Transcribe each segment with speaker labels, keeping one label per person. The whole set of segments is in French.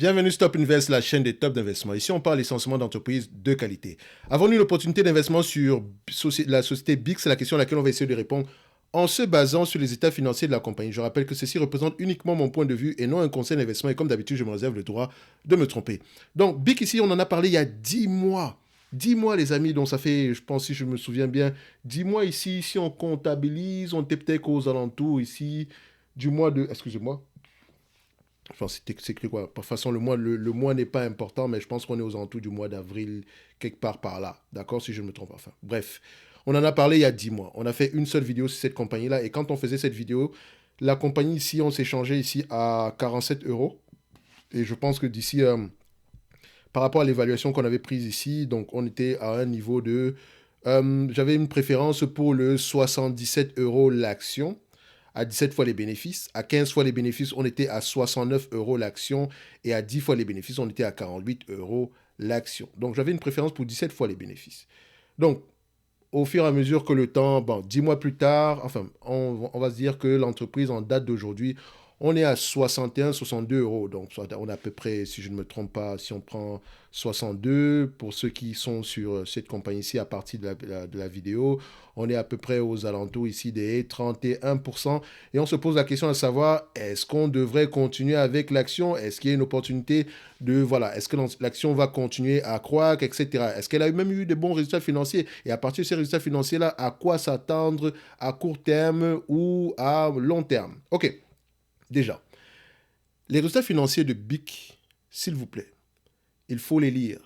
Speaker 1: Bienvenue Stop Invest, la chaîne des tops d'investissement. Ici, on parle essentiellement d'entreprises de qualité. Avons-nous une opportunité d'investissement sur la société BIC? C'est la question à laquelle on va essayer de répondre en se basant sur les états financiers de la compagnie. Je rappelle que ceci représente uniquement mon point de vue et non un conseil d'investissement. Et comme d'habitude, je me réserve le droit de me tromper. Donc, BIC ici, on en a parlé il y a 10 mois. 10 mois, les amis, donc ça fait, je pense, si je me souviens bien, 10 mois ici, si on comptabilise, on était peut-être aux alentours ici du mois de... Excusez-moi. Enfin, c'est écrit quoi? De toute façon, le mois n'est pas important, mais je pense qu'on est aux alentours du mois d'avril, quelque part par là. D'accord? Si je ne me trompe pas. Enfin, bref, on en a parlé il y a 10 mois. On a fait une seule vidéo sur cette compagnie-là. Et quand on faisait cette vidéo, la compagnie ici, on s'est changé ici à 47 euros. Et je pense que d'ici, par rapport à l'évaluation qu'on avait prise ici, donc on était à un niveau de... j'avais une préférence pour le 77 euros l'action à 17 fois les bénéfices. À 15 fois les bénéfices, on était à 69 euros l'action. Et à 10 fois les bénéfices, on était à 48 euros l'action. Donc j'avais une préférence pour 17 fois les bénéfices. Donc, au fur et à mesure que le temps, bon, 10 mois plus tard, enfin, on va se dire que l'entreprise en date d'aujourd'hui, on est à 61, 62 euros. Donc, on a à peu près, si je ne me trompe pas, si on prend 62, pour ceux qui sont sur cette compagnie-ci à partir de la vidéo, on est à peu près aux alentours ici des 31%. Et on se pose la question à savoir, est-ce qu'on devrait continuer avec l'action? Est-ce qu'il y a une opportunité de, voilà, est-ce que l'action va continuer à croître, etc. Est-ce qu'elle a même eu de bons résultats financiers? Et à partir de ces résultats financiers-là, à quoi s'attendre à court terme ou à long terme? Ok, déjà, les résultats financiers de BIC, s'il vous plaît, il faut les lire.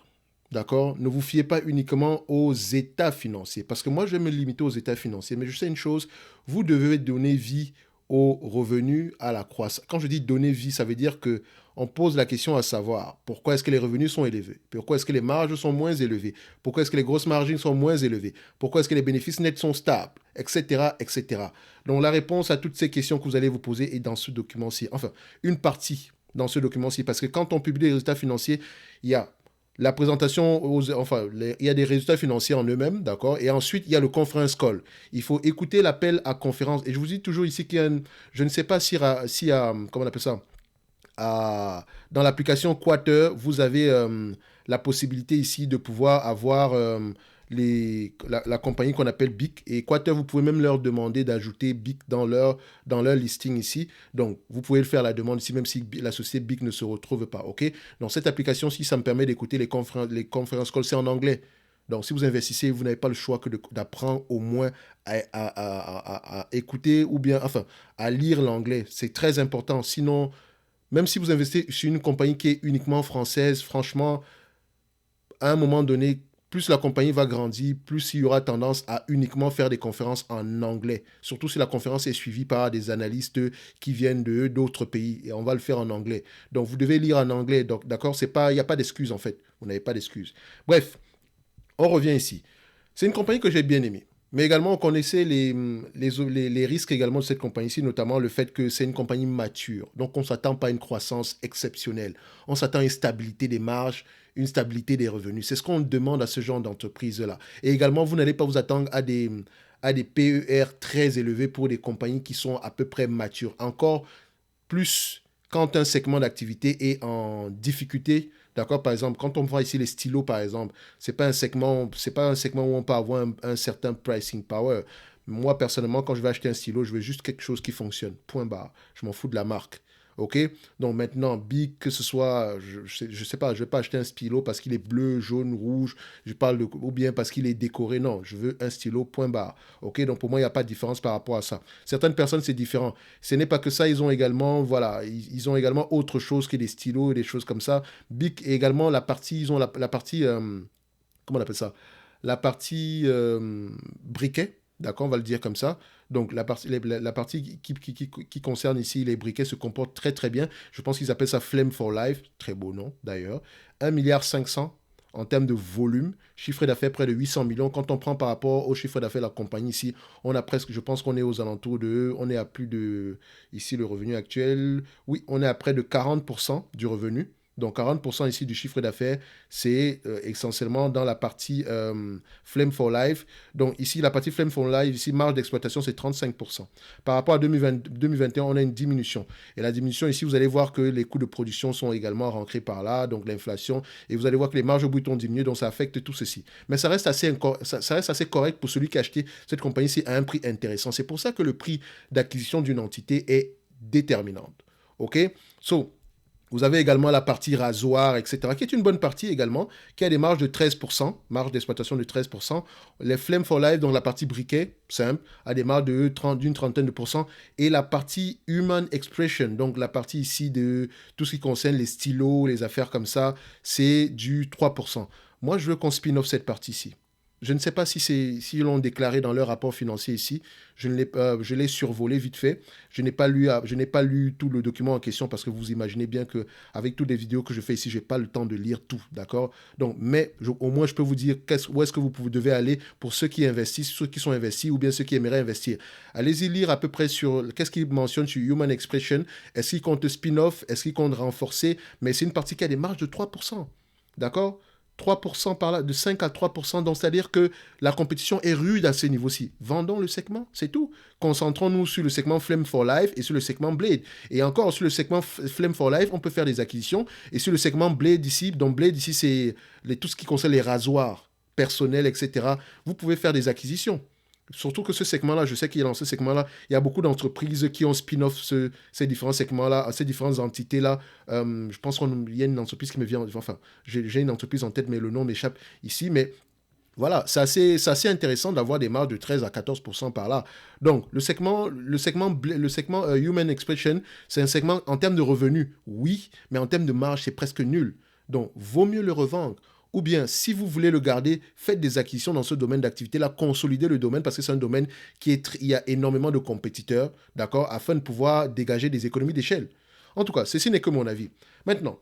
Speaker 1: D'accord? Ne vous fiez pas uniquement aux états financiers. Parce que moi, je vais me limiter aux états financiers. Mais je sais une chose, vous devez donner vie aux revenus, à la croissance. Quand je dis donner vie, ça veut dire que on pose la question à savoir pourquoi est-ce que les revenus sont élevés? Pourquoi est-ce que les marges sont moins élevées? Pourquoi est-ce que les grosses margines sont moins élevées? Pourquoi est-ce que les bénéfices nets sont stables? Etc., etc. Donc la réponse à toutes ces questions que vous allez vous poser est dans ce document-ci. Enfin, une partie dans ce document-ci. Parce que quand on publie les résultats financiers, il y a la présentation, il y a des résultats financiers en eux-mêmes, d'accord? Et ensuite, il y a le conference call. Il faut écouter l'appel à conférence. Et je vous dis toujours ici qu'il y a je ne sais pas si comment on appelle ça? Dans l'application Quater, vous avez la possibilité ici de pouvoir avoir la compagnie qu'on appelle BIC. Et Quater, vous pouvez même leur demander d'ajouter BIC dans leur listing ici. Donc, vous pouvez le faire la demande ici, même si la société BIC ne se retrouve pas. OK? Donc, cette application-ci, ça me permet d'écouter les conférences calls. C'est en anglais. Donc, si vous investissez, vous n'avez pas le choix que d'apprendre au moins à écouter ou bien, enfin, à lire l'anglais. C'est très important. Sinon, même si vous investissez sur une compagnie qui est uniquement française, franchement, à un moment donné, plus la compagnie va grandir, plus il y aura tendance à uniquement faire des conférences en anglais. Surtout si la conférence est suivie par des analystes qui viennent d'autres pays. Et on va le faire en anglais. Donc, vous devez lire en anglais. Donc, d'accord, il n'y a pas d'excuse en fait. Vous n'avez pas d'excuse. Bref, on revient ici. C'est une compagnie que j'ai bien aimée. Mais également, on connaissait les risques également de cette compagnie-ci, notamment le fait que c'est une compagnie mature. Donc, on ne s'attend pas à une croissance exceptionnelle. On s'attend à une stabilité des marges, une stabilité des revenus. C'est ce qu'on demande à ce genre d'entreprise-là. Et également, vous n'allez pas vous attendre à des PER très élevés pour des compagnies qui sont à peu près matures. Encore plus quand un segment d'activité est en difficulté. D'accord, par exemple, quand on voit ici les stylos, par exemple, c'est pas un segment où on peut avoir un certain pricing power. Moi, personnellement, quand je vais acheter un stylo, je veux juste quelque chose qui fonctionne. Point barre. Je m'en fous de la marque. OK? Donc maintenant, Big, que ce soit, je sais pas, je vais pas acheter un stylo parce qu'il est bleu, jaune, rouge, ou bien parce qu'il est décoré. Non, je veux un stylo, point barre. OK? Donc pour moi, il n'y a pas de différence par rapport à ça. Certaines personnes, c'est différent. Ce n'est pas que ça, ils ont également, voilà, ils ont également autre chose que des stylos et des choses comme ça. Bic et également la partie, ils ont la partie, comment on appelle ça? La partie briquet, d'accord, on va le dire comme ça. Donc la partie qui concerne ici les briquets se comporte très très bien. Je pense qu'ils appellent ça Flame for Life, très beau nom d'ailleurs. 1,5 milliard en termes de volume, chiffre d'affaires près de 800 millions. Quand on prend par rapport au chiffre d'affaires de la compagnie ici, on a presque, je pense qu'on est aux alentours on est à plus de, ici le revenu actuel, oui, on est à près de 40% du revenu. Donc 40% ici du chiffre d'affaires, c'est essentiellement dans la partie Flame for Life. Donc ici, la partie Flame for Life, ici, marge d'exploitation, c'est 35%. Par rapport à 2021, on a une diminution. Et la diminution ici, vous allez voir que les coûts de production sont également rentrés par là, donc l'inflation. Et vous allez voir que les marges brutes ont diminué, donc ça affecte tout ceci. Mais ça reste assez correct pour celui qui a acheté cette compagnie-ci à un prix intéressant. C'est pour ça que le prix d'acquisition d'une entité est déterminante. OK? Vous avez également la partie rasoir, etc., qui est une bonne partie également, qui a des marges de 13%, marge d'exploitation de 13%. Les Flame for Life, donc la partie briquet, simple, a des marges d'une trentaine de pourcents. Et la partie Human Expression, donc la partie ici de tout ce qui concerne les stylos, les affaires comme ça, c'est du 3%. Moi, je veux qu'on spin-off cette partie-ci. Je ne sais pas si l'ont déclaré dans leur rapport financier ici. Je l'ai survolé vite fait. Je n'ai pas lu tout le document en question parce que vous imaginez bien qu'avec toutes les vidéos que je fais ici, je n'ai pas le temps de lire tout, d'accord? Donc, au moins, je peux vous dire où est-ce que vous devez aller pour ceux qui investissent, ceux qui sont investis ou bien ceux qui aimeraient investir. Allez-y lire à peu près sur qu'est-ce qu'il mentionne sur Human Expression. Est-ce qu'il compte spin-off? Est-ce qu'il compte renforcer? Mais c'est une partie qui a des marges de 3%, d'accord? 3% par là, de 5 à 3%, donc c'est-à-dire que la compétition est rude à ce niveau-ci. Vendons le segment, c'est tout. Concentrons-nous sur le segment Flame for Life et sur le segment Blade. Et encore, sur le segment Flame for Life, on peut faire des acquisitions. Et sur le segment Blade ici, donc Blade ici, c'est tout ce qui concerne les rasoirs personnels, etc. Vous pouvez faire des acquisitions. Surtout que ce segment-là, je sais qu'il y a dans ce segment-là, il y a beaucoup d'entreprises qui ont spin-off ces différents segments-là, ces différentes entités-là. Je pense qu'il y a une entreprise qui me vient, enfin, j'ai une entreprise en tête, mais le nom m'échappe ici. Mais voilà, c'est assez intéressant d'avoir des marges de 13 à 14% par là. Donc, le segment Human Expression, c'est un segment en termes de revenus, oui, mais en termes de marge, c'est presque nul. Donc, vaut mieux le revendre. Ou bien, si vous voulez le garder, faites des acquisitions dans ce domaine d'activité-là, consolidez le domaine parce que c'est un domaine il y a énormément de compétiteurs, d'accord, afin de pouvoir dégager des économies d'échelle. En tout cas, ceci n'est que mon avis. Maintenant,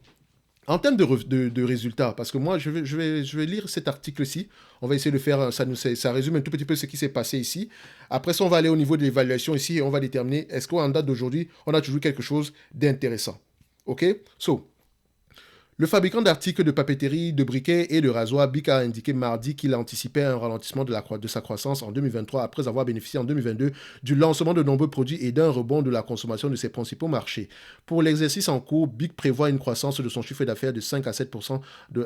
Speaker 1: en termes de résultats, parce que moi, je vais lire cet article-ci. On va essayer de faire, ça résume un tout petit peu ce qui s'est passé ici. Après ça, on va aller au niveau de l'évaluation ici et on va déterminer est-ce qu'en date d'aujourd'hui, on a toujours quelque chose d'intéressant. OK? Le fabricant d'articles de papeterie, de briquets et de rasoirs, BIC, a indiqué mardi qu'il anticipait un ralentissement de sa croissance en 2023 après avoir bénéficié en 2022 du lancement de nombreux produits et d'un rebond de la consommation de ses principaux marchés. Pour l'exercice en cours, BIC prévoit une croissance de son chiffre d'affaires de 5 à 7%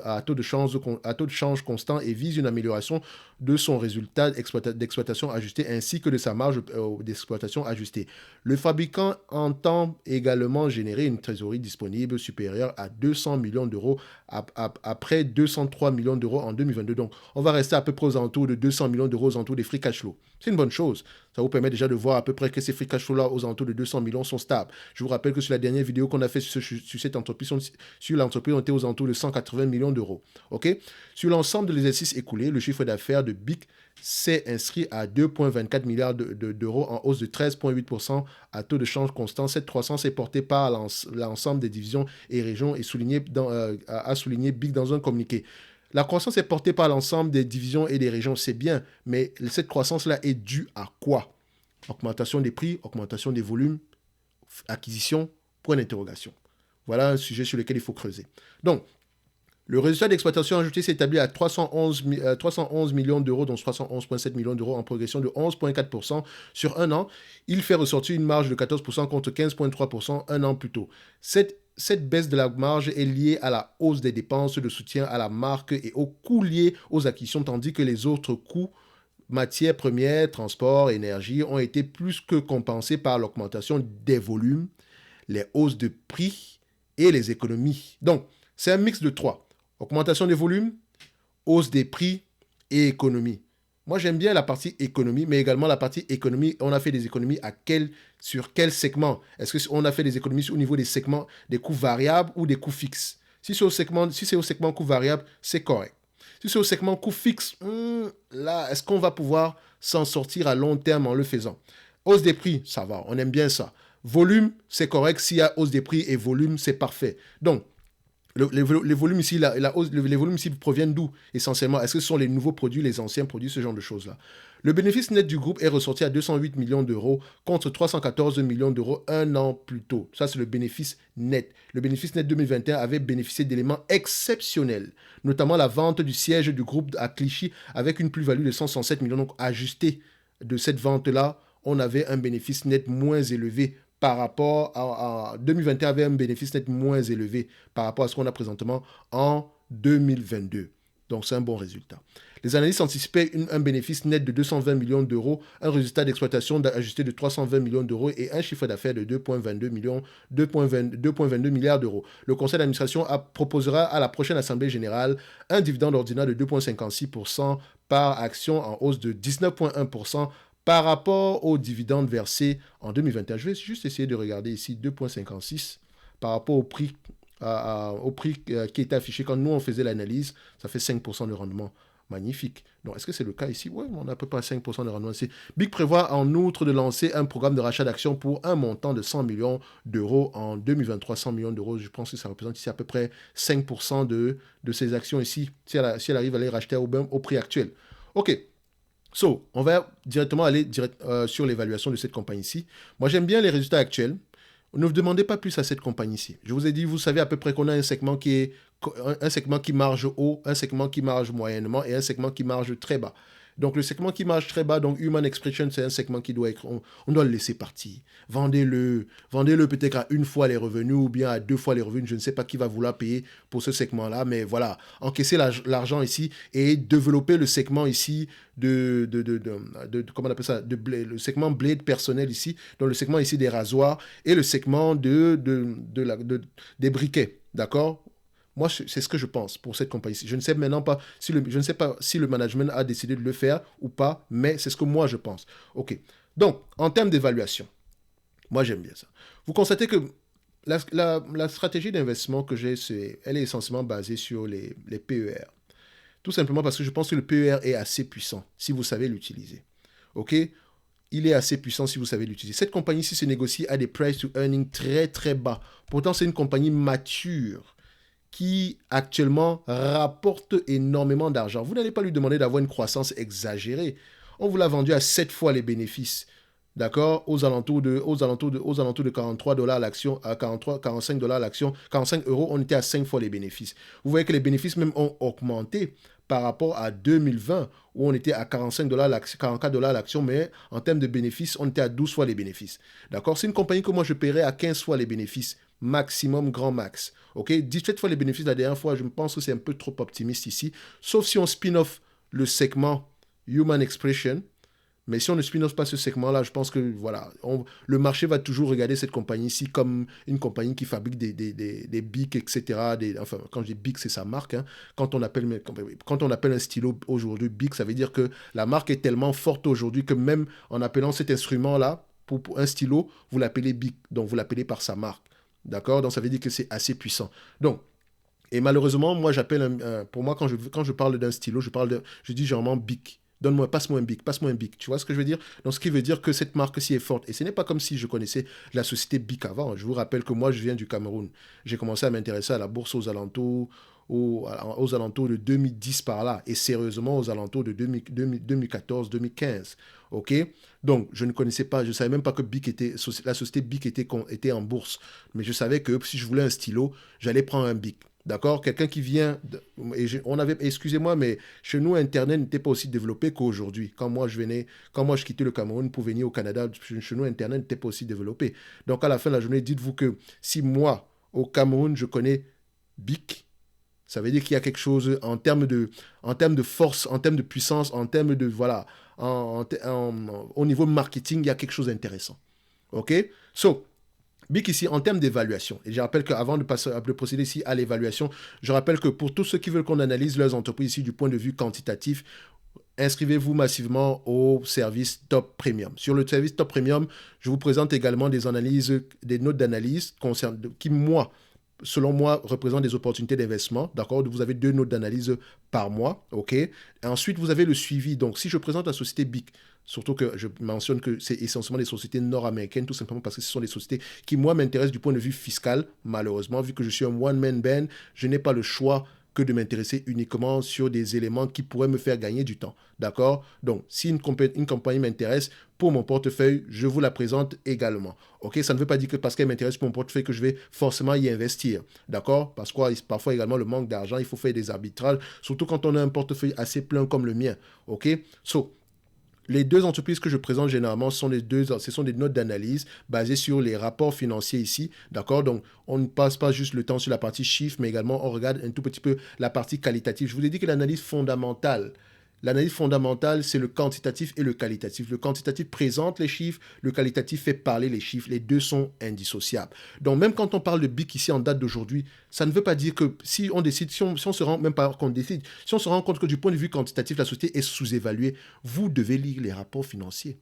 Speaker 1: à taux de change constant et vise une amélioration de son résultat d'exploitation ajusté ainsi que de sa marge d'exploitation ajustée. Le fabricant entend également générer une trésorerie disponible supérieure à 200 millions d'euros après 203 millions d'euros en 2022. Donc, on va rester à peu près aux alentours de 200 millions d'euros aux alentours des free cash flow. C'est une bonne chose. Ça vous permet déjà de voir à peu près que ces free cash flow-là aux alentours de 200 millions sont stables. Je vous rappelle que sur la dernière vidéo qu'on a fait sur cette entreprise, sur l'entreprise, on était aux alentours de 180 millions d'euros. OK? Sur l'ensemble de l'exercice écoulé, le chiffre d'affaires de BIC s'est inscrit à 2,24 milliards d'euros en hausse de 13,8% à taux de change constant. Cette croissance est portée par l'ensemble des divisions et régions et a souligné BIC dans un communiqué. La croissance est portée par l'ensemble des divisions et des régions, c'est bien, mais cette croissance-là est due à quoi? Augmentation des prix, augmentation des volumes, acquisition, point d'interrogation. Voilà un sujet sur lequel il faut creuser. Donc, le résultat d'exploitation ajouté s'établit à 311 millions d'euros, dont 311,7 millions d'euros en progression de 11,4% sur un an. Il fait ressortir une marge de 14% contre 15,3% un an plus tôt. Cette baisse de la marge est liée à la hausse des dépenses de soutien à la marque et aux coûts liés aux acquisitions, tandis que les autres coûts, matières premières, transport, énergie, ont été plus que compensés par l'augmentation des volumes, les hausses de prix et les économies. Donc, c'est un mix de trois. Augmentation des volumes, hausse des prix et économie. Moi, j'aime bien la partie économie, mais également la partie économie. On a fait des économies sur quel segment? Est-ce qu'on a fait des économies au niveau des segments, des coûts variables ou des coûts fixes? Si c'est au segment coûts variables, c'est correct. Si c'est au segment coûts fixes, là, est-ce qu'on va pouvoir s'en sortir à long terme en le faisant? Hausse des prix, ça va, on aime bien ça. Volume, c'est correct. S'il y a hausse des prix et volume, c'est parfait. Donc, les volumes ici, les volumes ici proviennent d'où essentiellement? Est-ce que ce sont les nouveaux produits, les anciens produits, ce genre de choses-là? Le bénéfice net du groupe est ressorti à 208 millions d'euros contre 314 millions d'euros un an plus tôt. Ça, c'est le bénéfice net. Le bénéfice net 2021 avait bénéficié d'éléments exceptionnels, notamment la vente du siège du groupe à Clichy avec une plus-value de 167 millions. Donc, ajusté de cette vente-là, on avait un bénéfice net moins élevé par rapport à 2021 avait un bénéfice net moins élevé par rapport à ce qu'on a présentement en 2022. Donc, c'est un bon résultat. Les analystes anticipaient un bénéfice net de 220 millions d'euros, un résultat d'exploitation ajusté de 320 millions d'euros et un chiffre d'affaires de 2,22 milliards d'euros. Le conseil d'administration proposera à la prochaine assemblée générale un dividende ordinaire de 2,56% par action en hausse de 19,1% par rapport aux dividendes versés en 2021. Je vais juste essayer de regarder ici 2,56 par rapport au prix qui était affiché quand nous on faisait l'analyse. Ça fait 5% de rendement. Magnifique. Donc, est-ce que c'est le cas ici? Oui, on a à peu près 5% de rendement ici. BIC prévoit en outre de lancer un programme de rachat d'actions pour un montant de 100 millions d'euros en 2023. 100 millions d'euros, je pense que ça représente ici à peu près 5% de ces actions ici, si elle arrive à les racheter au prix actuel. OK. So, on va directement aller sur l'évaluation de cette compagnie-ci. Moi, j'aime bien les résultats actuels. Ne vous demandez pas plus à cette compagnie-ci. Je vous ai dit, vous savez à peu près qu'on a un segment qui marge haut, un segment qui marge moyennement et un segment qui marge très bas. Donc, le segment qui marche très bas, donc Human Expression, c'est un segment qui doit être... On doit le laisser partir. Vendez-le peut-être à une fois les revenus ou bien à 2 fois les revenus. Je ne sais pas qui va vouloir payer pour ce segment-là, mais voilà. Encaisser l'argent ici et développer le segment ici comment on appelle ça, le segment blade personnel ici, donc le segment ici des rasoirs et le segment des briquets, d'accord? Moi, c'est ce que je pense pour cette compagnie-ci. Je ne sais maintenant pas si le management a décidé de le faire ou pas, mais c'est ce que moi je pense. OK. Donc, en termes d'évaluation, moi j'aime bien ça. Vous constatez que la stratégie d'investissement que j'ai, elle est essentiellement basée sur les PER. Tout simplement parce que je pense que le PER est assez puissant si vous savez l'utiliser. OK? Il est assez puissant si vous savez l'utiliser. Cette compagnie-ci se négocie à des price to earning très très bas. Pourtant, c'est une compagnie mature qui actuellement rapporte énormément d'argent. Vous n'allez pas lui demander d'avoir une croissance exagérée. On vous l'a vendu à 7 fois les bénéfices. D'accord? Aux alentours de 43 $ l'action, à 45 $ l'action, 45 euros, on était à 5 fois les bénéfices. Vous voyez que les bénéfices même ont augmenté par rapport à 2020, où on était à 45 $, 44 $ l'action, mais en termes de bénéfices, on était à 12 fois les bénéfices. D'accord? C'est une compagnie que moi je paierais à 15 fois les bénéfices, maximum, grand max. Ok? 17 fois les bénéfices la dernière fois, je pense que c'est un peu trop optimiste ici, sauf si on spin-off le segment Human Expression. Mais si on ne spin-off pas ce segment-là, je pense que voilà, le marché va toujours regarder cette compagnie-ci comme une compagnie qui fabrique des bics, etc. Enfin, quand je dis bic, c'est sa marque. Hein. Quand on appelle un stylo aujourd'hui bic, ça veut dire que la marque est tellement forte aujourd'hui que même en appelant cet instrument-là, pour un stylo, vous l'appelez bic. Donc, vous l'appelez par sa marque. D'accord? Donc, ça veut dire que c'est assez puissant. Donc, et malheureusement, moi, pour moi, quand je parle d'un stylo, je dis généralement bic. Passe-moi un bic. Tu vois ce que je veux dire? Donc, ce qui veut dire que cette marque-ci est forte. Et ce n'est pas comme si je connaissais la société BIC avant. Je vous rappelle que moi, je viens du Cameroun. J'ai commencé à m'intéresser à la bourse aux alentours de 2010 par là. Et sérieusement, aux alentours de 2014-2015. OK? Donc, je ne savais même pas que la société BIC était en bourse. Mais je savais que si je voulais un stylo, j'allais prendre un BIC. D'accord? Quelqu'un qui vient... excusez-moi, mais chez nous, Internet n'était pas aussi développé qu'aujourd'hui. Quand moi, je quittais le Cameroun pour venir au Canada, chez nous, Internet n'était pas aussi développé. Donc, à la fin de la journée, dites-vous que si moi, au Cameroun, je connais BIC, ça veut dire qu'il y a quelque chose en termes de force, en termes de puissance, en termes de... Voilà, au niveau marketing, il y a quelque chose d'intéressant. OK? So, BIC ici, en termes d'évaluation, et je rappelle qu'avant de procéder ici à l'évaluation, je rappelle que pour tous ceux qui veulent qu'on analyse leurs entreprises ici du point de vue quantitatif, inscrivez-vous massivement au service Top Premium. Sur le service Top Premium, je vous présente également des notes d'analyse qui, moi, selon moi, représentent des opportunités d'investissement. D'accord? Vous avez 2 notes d'analyse par mois. OK? Et ensuite, vous avez le suivi. Donc, si je présente la société BIC, surtout que je mentionne que c'est essentiellement des sociétés nord-américaines, tout simplement parce que ce sont des sociétés qui, moi, m'intéressent du point de vue fiscal. Malheureusement, vu que je suis un one-man band, je n'ai pas le choix que de m'intéresser uniquement sur des éléments qui pourraient me faire gagner du temps. D'accord? Donc, si une compagnie m'intéresse pour mon portefeuille, je vous la présente également. OK? Ça ne veut pas dire que parce qu'elle m'intéresse pour mon portefeuille que je vais forcément y investir. D'accord? Parce que parfois également le manque d'argent, il faut faire des arbitrages, surtout quand on a un portefeuille assez plein comme le mien. OK? Les 2 entreprises que je présente généralement ce sont des notes d'analyse basées sur les rapports financiers ici, d'accord? Donc, on ne passe pas juste le temps sur la partie chiffres, mais également on regarde un tout petit peu la partie qualitative. Je vous ai dit que l'analyse fondamentale, c'est le quantitatif et le qualitatif. Le quantitatif présente les chiffres, le qualitatif fait parler les chiffres. Les 2 sont indissociables. Donc, même quand on parle de BIC ici en date d'aujourd'hui, ça ne veut pas dire que si on décide, si on se rend, même pas qu'on décide, si on se rend compte que du point de vue quantitatif, la société est sous-évaluée, vous devez lire les rapports financiers.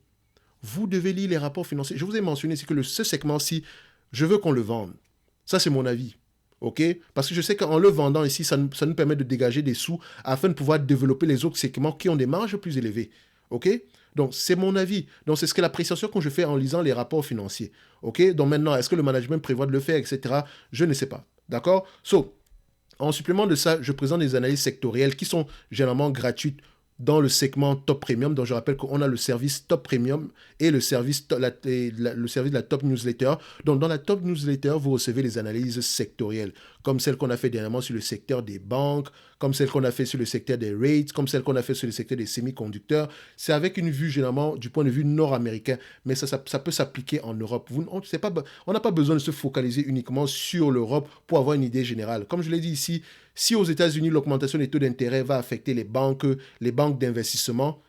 Speaker 1: Vous devez lire les rapports financiers. Je vous ai mentionné ici que ce segment-ci, je veux qu'on le vende. Ça, c'est mon avis. OK? Parce que je sais qu'en le vendant ici, ça nous permet de dégager des sous afin de pouvoir développer les autres segments qui ont des marges plus élevées. OK? Donc, c'est mon avis. Donc, c'est ce que l'appréciation que je fais en lisant les rapports financiers. OK? Donc, maintenant, est-ce que le management prévoit de le faire, etc.? Je ne sais pas. D'accord? En supplément de ça, je présente des analyses sectorielles qui sont généralement gratuites dans le segment Top Premium. Donc, je rappelle qu'on a le service Top Premium et le service de la Top Newsletter. Donc, dans la Top Newsletter, vous recevez les analyses sectorielles, comme celle qu'on a fait dernièrement sur le secteur des banques, comme celle qu'on a fait sur le secteur des rates, comme celle qu'on a fait sur le secteur des semi-conducteurs. C'est avec une vue généralement du point de vue nord-américain, mais ça peut s'appliquer en Europe. On n'a pas besoin de se focaliser uniquement sur l'Europe pour avoir une idée générale. Comme je l'ai dit ici, si aux États-Unis, l'augmentation des taux d'intérêt va affecter les banques d'investissement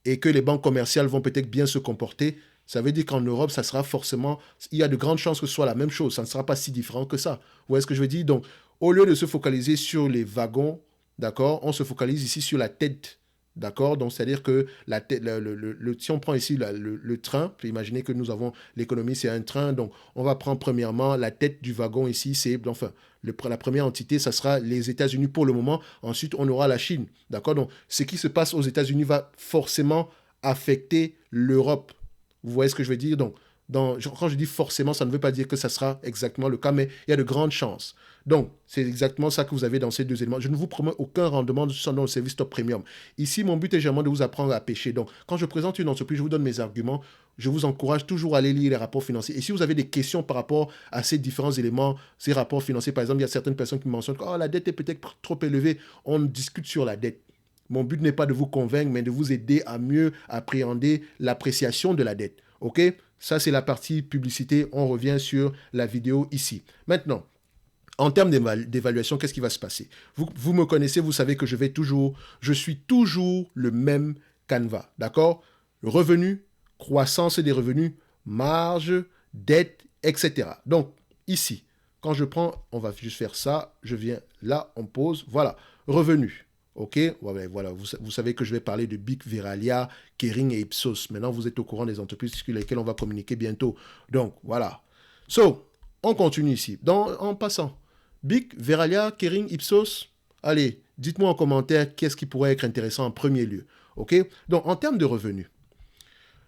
Speaker 1: et que les banques commerciales vont peut-être bien se comporter, ça veut dire qu'en Europe, ça sera forcément, il y a de grandes chances que ce soit la même chose. Ça ne sera pas si différent que ça. Vous voyez ce que je veux dire? Donc, au lieu de se focaliser sur les wagons, d'accord, on se focalise ici sur la tête. D'accord? Donc, c'est-à-dire que si on prend ici le train, imaginez que nous avons l'économie, c'est un train. Donc, on va prendre premièrement la tête du wagon ici. La première entité, ça sera les États-Unis pour le moment. Ensuite, on aura la Chine. D'accord? Donc, ce qui se passe aux États-Unis va forcément affecter l'Europe. Vous voyez ce que je veux dire? Donc, quand je dis forcément, ça ne veut pas dire que ça sera exactement le cas, mais il y a de grandes chances. Donc, c'est exactement ça que vous avez dans ces 2 éléments. Je ne vous promets aucun rendement dans le service Top Premium. Ici, mon but est généralement de vous apprendre à pêcher. Donc, quand je présente une entreprise, je vous donne mes arguments. Je vous encourage toujours à aller lire les rapports financiers. Et si vous avez des questions par rapport à ces différents éléments, ces rapports financiers, par exemple, il y a certaines personnes qui mentionnent que la dette est peut-être trop élevée. On discute sur la dette. Mon but n'est pas de vous convaincre, mais de vous aider à mieux appréhender l'appréciation de la dette. OK? Ça, c'est la partie publicité. On revient sur la vidéo ici. Maintenant, en termes d'évaluation, qu'est-ce qui va se passer? Vous me connaissez, vous savez que je suis toujours le même canevas. D'accord? Revenu, croissance des revenus, marge, dette, etc. Donc, ici, quand je prends, on va juste faire ça. Je viens là, on pose. Voilà. Revenu. OK? Voilà. Vous savez que je vais parler de BIC, Veralia, Kering et Ipsos. Maintenant, vous êtes au courant des entreprises sur lesquelles on va communiquer bientôt. Donc, voilà. On continue ici. En passant. BIC, Veralia, Kering, Ipsos. Allez, dites-moi en commentaire qu'est-ce qui pourrait être intéressant en premier lieu. OK? Donc, en termes de revenus,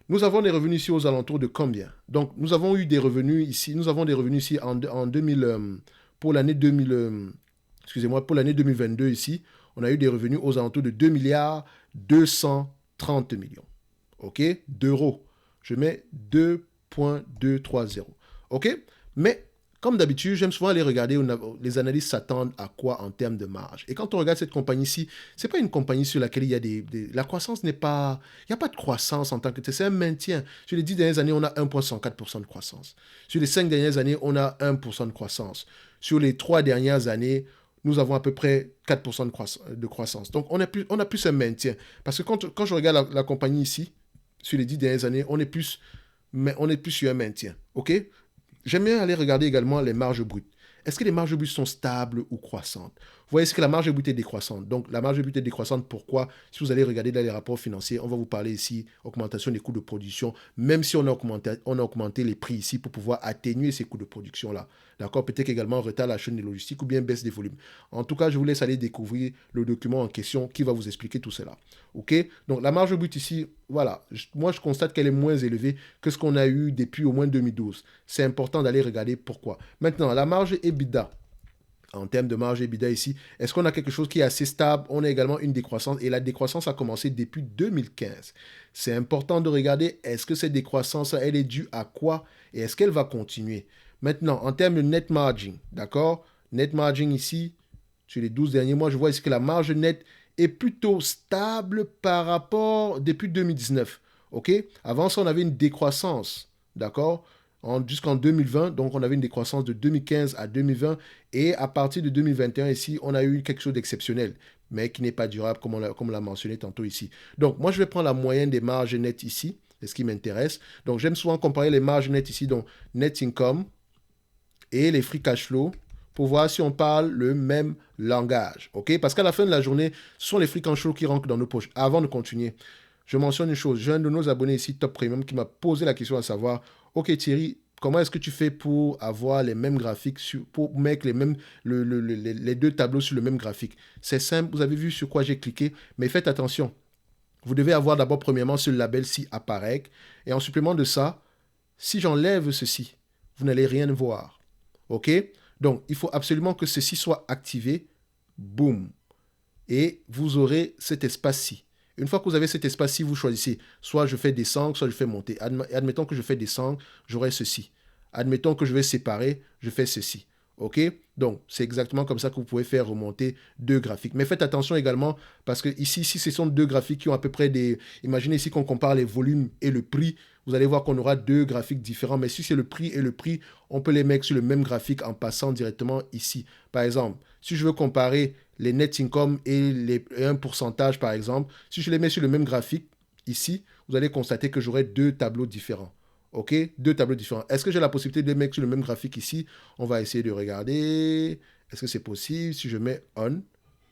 Speaker 1: nous avons des revenus ici aux alentours de combien? Donc, nous avons eu des revenus ici. Nous avons des revenus ici en 2000, pour l'année 2000, pour l'année 2022 ici. On a eu des revenus aux alentours de 2 milliards 230 millions. OK? D'euros. Je mets 2,230. OK? Mais, comme d'habitude, j'aime souvent aller regarder, les analystes s'attendent à quoi en termes de marge. Et quand on regarde cette compagnie-ci, ce n'est pas une compagnie sur laquelle il y a la croissance n'est pas... Il n'y a pas de croissance en tant que tel, c'est un maintien. Sur les 10 dernières années, on a 1,104% de croissance. Sur les 5 dernières années, on a 1% de croissance. Sur les 3 dernières années, nous avons à peu près 4% de croissance. Donc, on a plus un maintien. Parce que quand je regarde la compagnie ici, sur les 10 dernières années, on est plus sur un maintien. OK? J'aime bien aller regarder également les marges brutes. Est-ce que les marges brutes sont stables ou croissantes? voyez ce que la marge brute est décroissante. Donc, la marge brute est décroissante, pourquoi? Si vous allez regarder dans les rapports financiers, on va vous parler ici, augmentation des coûts de production, même si on a augmenté les prix ici pour pouvoir atténuer ces coûts de production-là. D'accord? Peut-être également retard à la chaîne des logistiques ou bien baisse des volumes. En tout cas, je vous laisse aller découvrir le document en question qui va vous expliquer tout cela. OK? Donc, la marge brute ici, voilà, moi je constate qu'elle est moins élevée que ce qu'on a eu depuis au moins 2012. C'est important d'aller regarder pourquoi. Maintenant, la marge EBITDA. En termes de marge EBITDA ici, est-ce qu'on a quelque chose qui est assez stable? On a également une décroissance et la décroissance a commencé depuis 2015. C'est important de regarder est-ce que cette décroissance, elle est due à quoi et est-ce qu'elle va continuer? Maintenant, en termes de net margin, d'accord? Net margin ici, sur les 12 derniers mois, je vois ici que la marge nette est plutôt stable par rapport depuis 2019. OK? Avant ça, on avait une décroissance, d'accord? Jusqu'en 2020, donc on avait une décroissance de 2015 à 2020 et à partir de 2021 ici, on a eu quelque chose d'exceptionnel, mais qui n'est pas durable comme on l'a mentionné tantôt ici. Donc moi je vais prendre la moyenne des marges nettes ici, c'est ce qui m'intéresse. Donc j'aime souvent comparer les marges nettes ici, donc net income et les free cash flow pour voir si on parle le même langage, ok? Parce qu'à la fin de la journée, ce sont les free cash flow qui rentrent dans nos poches. Avant de continuer, je mentionne une chose. J'ai un de nos abonnés ici, Top Premium, qui m'a posé la question à savoir, ok Thierry, comment est-ce que tu fais pour avoir les mêmes graphiques, pour mettre les deux tableaux sur le même graphique? C'est simple, vous avez vu sur quoi j'ai cliqué, mais faites attention. Vous devez avoir d'abord premièrement ce label-ci apparaît, et en supplément de ça, si j'enlève ceci, vous n'allez rien voir. OK? Donc, il faut absolument que ceci soit activé. Boum. Et vous aurez cet espace-ci. Une fois que vous avez cet espace-ci, vous choisissez. Soit je fais descendre, soit je fais monter. Admettons que je fais descendre, j'aurai ceci. Admettons que je vais séparer, je fais ceci. OK? Donc, c'est exactement comme ça que vous pouvez faire remonter deux graphiques. Mais faites attention également, parce que ici, si ce sont deux graphiques qui ont à peu près des... Imaginez ici qu'on compare les volumes et le prix, vous allez voir qu'on aura deux graphiques différents. Mais si c'est le prix et le prix, on peut les mettre sur le même graphique en passant directement ici. Par exemple, si je veux comparer les net income et un pourcentage, par exemple, si je les mets sur le même graphique, ici, vous allez constater que j'aurai deux tableaux différents. OK? Deux tableaux différents. Est-ce que j'ai la possibilité de les mettre sur le même graphique ici? On va essayer de regarder. Est-ce que c'est possible? Si je mets on,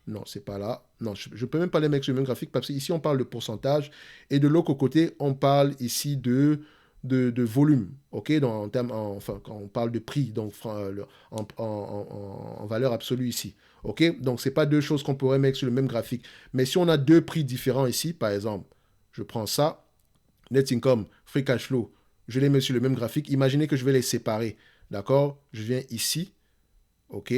Speaker 1: non, c'est pas là. Non, je ne peux même pas les mettre sur le même graphique parce qu'ici, on parle de pourcentage et de l'autre côté, on parle ici de volume. OK? Donc, enfin, quand on parle de prix, donc en valeur absolue ici. OK? Donc, ce n'est pas deux choses qu'on pourrait mettre sur le même graphique. Mais si on a deux prix différents ici, par exemple, je prends ça, net income, free cash flow, je les mets sur le même graphique. Imaginez que je vais les séparer. D'accord? Je viens ici. OK?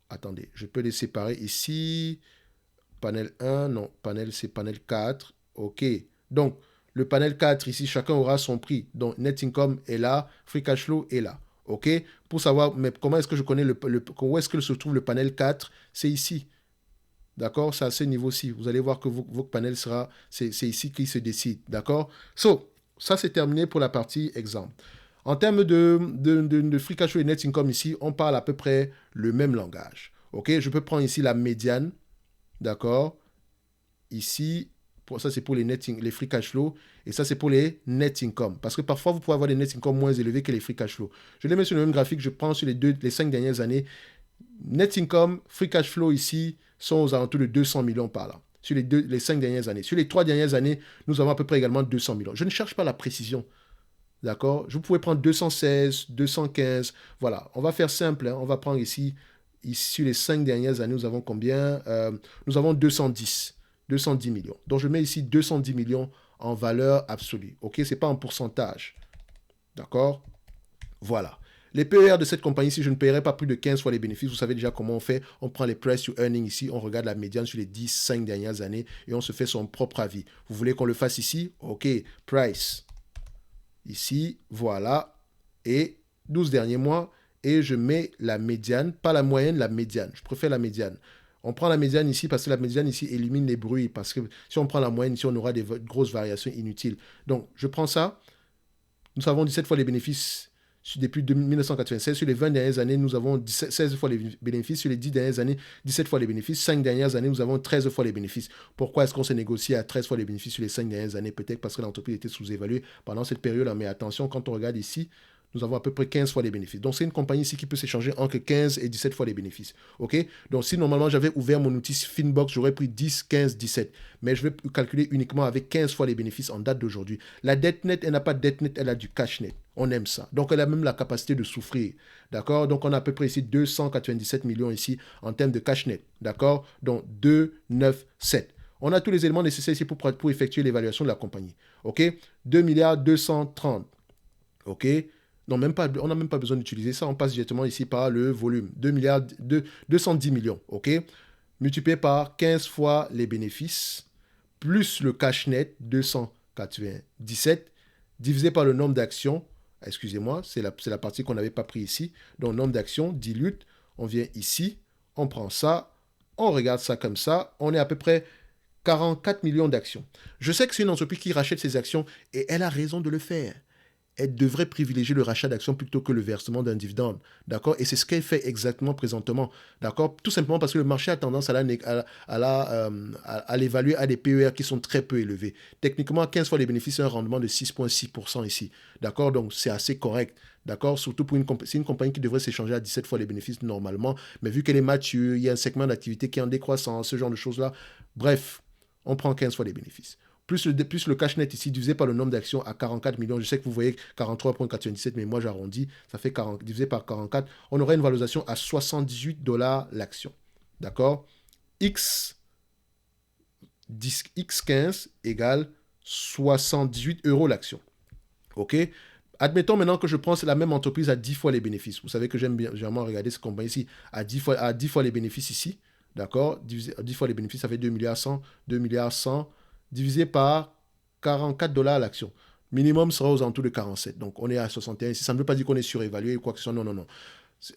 Speaker 1: Attendez, je peux les séparer ici. Panel 1, non. Panel, c'est panel 4. OK. Donc, le panel 4, ici, chacun aura son prix. Donc, net income est là. Free cash flow est là. OK? Pour savoir, mais comment est-ce que je connais où est-ce que se trouve le panel 4? C'est ici. D'accord? C'est à ce niveau-ci. Vous allez voir que votre panel sera... C'est ici qu'il se décide. D'accord? Ça, c'est terminé pour la partie exemple. En termes de free cash flow et net income ici, on parle à peu près le même langage. OK? Je peux prendre ici la médiane. D'accord? Ici, ça, c'est pour les free cash flow. Et ça, c'est pour les net income. Parce que parfois, vous pouvez avoir des net income moins élevés que les free cash flow. Je les mets sur le même graphique. Je prends sur les 5 dernières années. Net income, free cash flow ici sont aux alentours de 200 millions par là. Sur les 5 dernières années. Sur les 3 dernières années, nous avons à peu près également 200 millions. Je ne cherche pas la précision. D'accord? Je pouvais prendre 216, 215. Voilà. On va faire simple. Hein. On va prendre ici, sur les 5 dernières années, nous avons combien? Nous avons 210 millions. Donc, je mets ici 210 millions en valeur absolue. OK? Ce n'est pas en pourcentage. D'accord? Voilà. Les PER de cette compagnie-ci, je ne paierai pas plus de 15 fois les bénéfices. Vous savez déjà comment on fait. On prend les price to earning ici, on regarde la médiane sur les 10, 5 dernières années et on se fait son propre avis. Vous voulez qu'on le fasse ici? OK, price. Ici, voilà. Et 12 derniers mois. Et je mets la médiane, pas la moyenne, la médiane. Je préfère la médiane. On prend la médiane ici parce que la médiane ici élimine les bruits. Parce que si on prend la moyenne ici, on aura des grosses variations inutiles. Donc, je prends ça. Nous avons 17 fois les bénéfices depuis 1996. Sur les 20 dernières années, nous avons 16 fois les bénéfices. Sur les 10 dernières années, 17 fois les bénéfices. 5 dernières années, nous avons 13 fois les bénéfices. Pourquoi est-ce qu'on s'est négocié à 13 fois les bénéfices sur les 5 dernières années? Peut-être parce que l'entreprise était sous-évaluée pendant cette période-là. Mais attention, quand on regarde ici, nous avons à peu près 15 fois les bénéfices. Donc, c'est une compagnie ici qui peut s'échanger entre 15 et 17 fois les bénéfices. OK? Donc, si normalement j'avais ouvert mon outil Finbox, j'aurais pris 10, 15, 17. Mais je vais calculer uniquement avec 15 fois les bénéfices en date d'aujourd'hui. La dette nette, elle n'a pas de dette nette, elle a du cash net. On aime ça. Donc, elle a même la capacité de souffrir. D'accord? Donc, on a à peu près ici 297 millions ici en termes de cash net. D'accord? Donc, 2, 9, 7. On a tous les éléments nécessaires ici pour effectuer l'évaluation de la compagnie. OK? 2 milliards 230. OK? Non, même pas, on n'a même pas besoin d'utiliser ça. On passe directement ici par le volume. 2 milliards, 210 millions. OK? Multiplié par 15 fois les bénéfices, plus le cash net, 297, divisé par le nombre d'actions. Excusez-moi, c'est la partie qu'on n'avait pas pris ici. Donc, nombre d'actions, dilute. On vient ici, on prend ça, on regarde ça comme ça. On est à peu près 44 millions d'actions. Je sais que c'est une entreprise qui rachète ses actions et elle a raison de le faire. Elle devrait privilégier le rachat d'actions plutôt que le versement d'un dividende. D'accord? Et c'est ce qu'elle fait exactement présentement. D'accord? Tout simplement parce que le marché a tendance à l'évaluer à des PER qui sont très peu élevés. Techniquement, 15 fois les bénéfices, un rendement de 6,6% ici. D'accord? Donc, c'est assez correct. D'accord? Surtout pour c'est une compagnie qui devrait s'échanger à 17 fois les bénéfices normalement. Mais vu qu'elle est mature, il y a un segment d'activité qui est en décroissance, ce genre de choses-là. Bref, on prend 15 fois les bénéfices. Plus le cash net ici, divisé par le nombre d'actions à 44 millions. Je sais que vous voyez 43,97, mais moi j'arrondis. Ça fait 40, divisé par 44. On aurait une valorisation à 78 $ l'action. D'accord? X15 égale 78 € l'action. OK? Admettons maintenant que je prends la même entreprise à 10 fois les bénéfices. Vous savez que j'aime bien généralement regarder cette compagnie ici à 10 fois les bénéfices ici. D'accord? 10 fois les bénéfices, ça fait 2 milliards 100. 2 milliards 100 divisé par 44 $ l'action. Minimum sera aux alentours de 47. Donc, on est à 61 ici. Ça ne veut pas dire qu'on est surévalué ou quoi que ce soit. Non, non, non.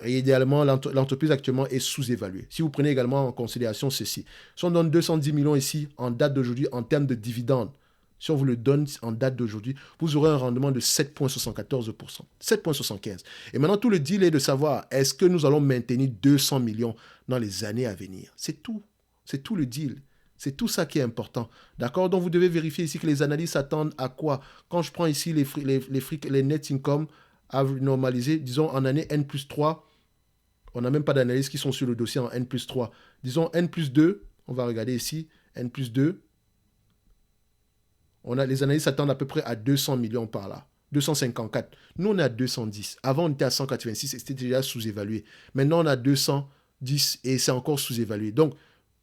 Speaker 1: Idéalement, l'entreprise actuellement est sous-évaluée. Si vous prenez également en considération ceci, si on donne 210 millions ici en date d'aujourd'hui en termes de dividendes, si on vous le donne en date d'aujourd'hui, vous aurez un rendement de 7,74%. 7,75%. Et maintenant, tout le deal est de savoir, est-ce que nous allons maintenir 200 millions dans les années à venir? C'est tout. C'est tout le deal. C'est tout ça qui est important. D'accord? Donc, vous devez vérifier ici que les analystes s'attendent à quoi? Quand je prends ici les net income à normaliser, disons en année N plus 3, on n'a même pas d'analystes qui sont sur le dossier en N plus 3. Disons N plus 2, on va regarder ici, N plus 2. Les analystes s'attendent à peu près à 200 millions par là. 254. Nous, on est à 210. Avant, on était à 186 et c'était déjà sous-évalué. Maintenant, on a 210 et c'est encore sous-évalué. Donc,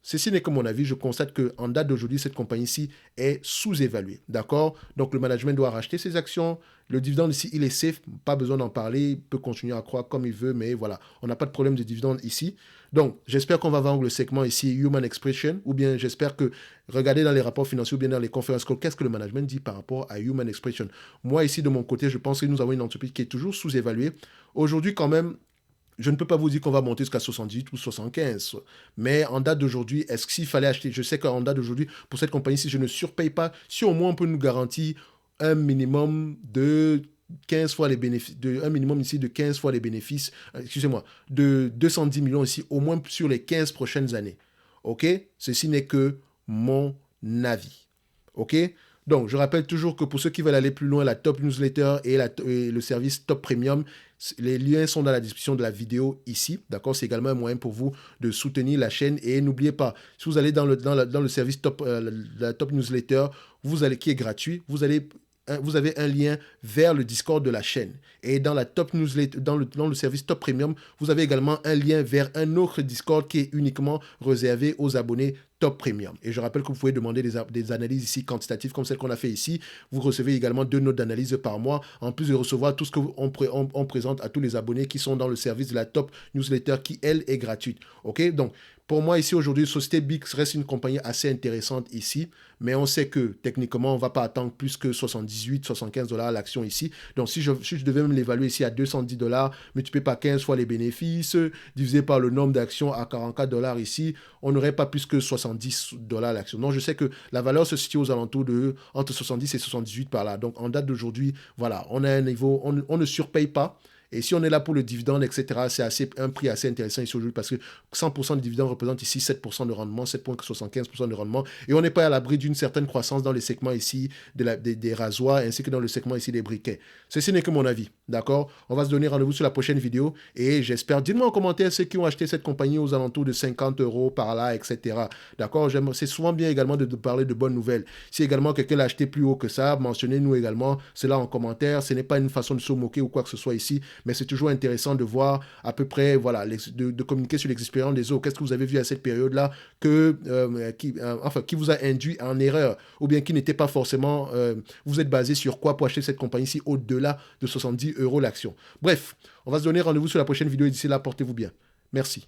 Speaker 1: ceci n'est que mon avis. Je constate qu'en date d'aujourd'hui, cette compagnie-ci est sous-évaluée. D'accord? Donc, le management doit racheter ses actions. Le dividende ici, il est safe. Pas besoin d'en parler. Il peut continuer à croire comme il veut. Mais voilà, on n'a pas de problème de dividende ici. Donc, j'espère qu'on va vendre le segment ici Human Expression. Ou bien, j'espère que, regardez dans les rapports financiers ou bien dans les conférences calls, qu'est-ce que le management dit par rapport à Human Expression. Moi, ici, de mon côté, je pense que nous avons une entreprise qui est toujours sous-évaluée. Aujourd'hui, quand même, je ne peux pas vous dire qu'on va monter jusqu'à 78 ou 75. Mais en date d'aujourd'hui, est-ce que s'il fallait acheter, je sais qu'en date d'aujourd'hui, pour cette compagnie, si je ne surpaye pas, si au moins on peut nous garantir un minimum de 15 fois les bénéfices, un minimum ici de 15 fois les bénéfices, excusez-moi, de 210 millions ici, au moins sur les 15 prochaines années. OK? Ceci n'est que mon avis. OK? Donc, je rappelle toujours que pour ceux qui veulent aller plus loin, la Top Newsletter et le service Top Premium, les liens sont dans la description de la vidéo ici. D'accord? C'est également un moyen pour vous de soutenir la chaîne. Et n'oubliez pas, si vous allez dans le service la Top Newsletter, qui est gratuit, vous avez un lien vers le Discord de la chaîne. Et dans la Top Newsletter, dans le service Top Premium, vous avez également un lien vers un autre Discord qui est uniquement réservé aux abonnés Top Premium. Et je rappelle que vous pouvez demander des analyses ici quantitatives comme celle qu'on a fait ici. Vous recevez également 2 notes d'analyse par mois, en plus de recevoir tout ce qu'on présente à tous les abonnés qui sont dans le service de la Top Newsletter qui, elle, est gratuite. OK? Donc, pour moi, ici, aujourd'hui, Société Bix reste une compagnie assez intéressante ici, mais on sait que, techniquement, on ne va pas attendre plus que 78, 75 $ l'action ici. Donc, si je devais me l'évaluer ici à 210 $, multiplié par 15 fois les bénéfices, divisé par le nombre d'actions à 44 $ ici, on n'aurait pas plus que 70 $ l'action. Donc, je sais que la valeur se situe aux alentours de entre 70 et 78 par là. Donc, en date d'aujourd'hui, voilà, on a un niveau, on ne surpaye pas. Et si on est là pour le dividende, etc., c'est un prix assez intéressant ici aujourd'hui parce que 100% de dividende représente ici 7% de rendement, 7,75% de rendement. Et on n'est pas à l'abri d'une certaine croissance dans les segments ici des rasoirs ainsi que dans le segment ici des briquets. Ceci n'est que mon avis, d'accord? On va se donner rendez-vous sur la prochaine vidéo et j'espère, dites-moi en commentaire ceux qui ont acheté cette compagnie aux alentours de 50 euros par là, etc. D'accord? C'est souvent bien également de parler de bonnes nouvelles. Si également quelqu'un l'a acheté plus haut que ça, mentionnez-nous également cela en commentaire. Ce n'est pas une façon de se moquer ou quoi que ce soit ici, mais c'est toujours intéressant de voir à peu près, voilà, de communiquer sur l'expérience des autres. Qu'est-ce que vous avez vu à cette période-là qui vous a induit en erreur ou bien qui n'était pas forcément, vous êtes basé sur quoi pour acheter cette compagnie-ci au-delà de 70 euros l'action. Bref, on va se donner rendez-vous sur la prochaine vidéo et d'ici là, portez-vous bien. Merci.